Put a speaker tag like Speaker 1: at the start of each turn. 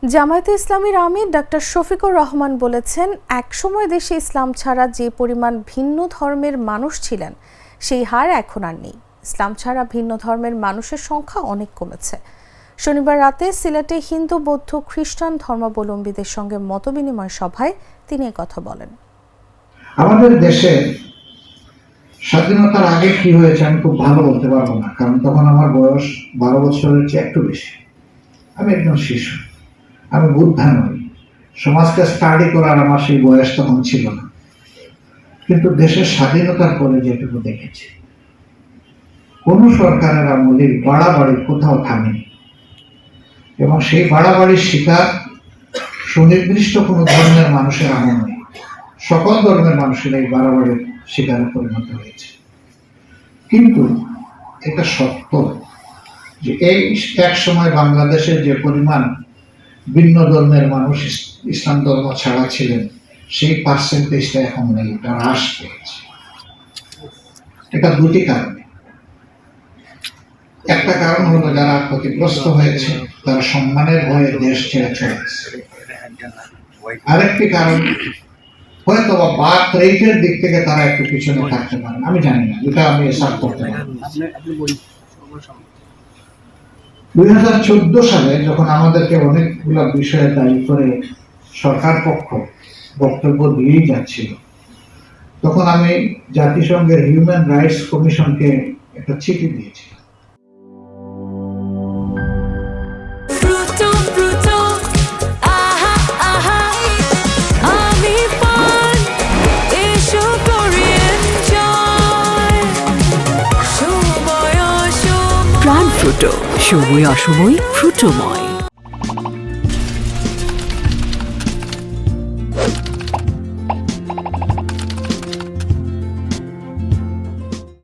Speaker 1: জামায়াতে ইসলামীর আমির ডাক্তার শফিকুর রহমান বলেছেন, একসময় দেশে ইসলাম ছাড়া যে পরিমাণ ভিন্ন ধর্মের মানুষ ছিলেন সেই হার এখন আর নেই। ইসলাম ছাড়া ভিন্ন ধর্মের মানুষের সংখ্যা অনেক কমেছে। শনিবার রাতে সিলেটে হিন্দু, বৌদ্ধ, খ্রিস্টান ধর্মাবলম্বীদের সঙ্গে মতবিনিময় সভায় তিনি কথা বলেন।
Speaker 2: আমাদের দেশে স্বাধীনতার আগে কি হয়েছে আমি খুব ভালো বলতে পারবো না, কারণ তখন আমার বয়স 12 বছরের চেয়ে একটু বেশি। আমি একদম শিশু, আমি বুদ্ধা নই, সমাজকে স্টাডি করার আমার সেই বয়স তখন ছিল না। কিন্তু দেশের স্বাধীনতার পরে যেটুকু দেখেছি, কোন সরকারের আমলে বাড়াবাড়ি কোথাও থামেনি, এবং সেই বাড়াবাড়ির শিকার সুনির্দিষ্ট কোনো ধর্মের মানুষের আমল নেই। সকল ধর্মের মানুষের এই বাড়াবাড়ির শিকারে পরিণত হয়েছে। কিন্তু এটা সত্য যে এই এক সময় বাংলাদেশের যে পরিমাণ ভিন্ন ধর্মের মানুষ ইসলাম ধর্ম ছাড়া ছিলেন, সেই পার্সেন্টেজটা এখন নেই, এটা হ্রাস পেয়েছে। এটা দুটি কারণে। একটা কারণ হলো যারা ক্ষতিগ্রস্ত হয়েছে তারা সম্মানের ভয়ে দেশ ছেড়ে চলে গেছে। আরেকটি কারণ হয়তো বা বার্থ রেটের দিক থেকে তারা একটু পিছনে থাকতে পারে, আমি জানি না, এটা আমি হিসাব করতে পারি। 2014 সালে যখন আমাদেরকে অনেকগুলো বিষয়ে দায়ী করে সরকার পক্ষ বক্তব্য দিয়েই যাচ্ছিল, তখন আমি জাতিসংঘের হিউম্যান রাইটস কমিশনকে একটা চিঠি দিয়েছিলাম।
Speaker 3: প্রাণ ফ্রুটো, সময় অসময় ফ্রুটোময়।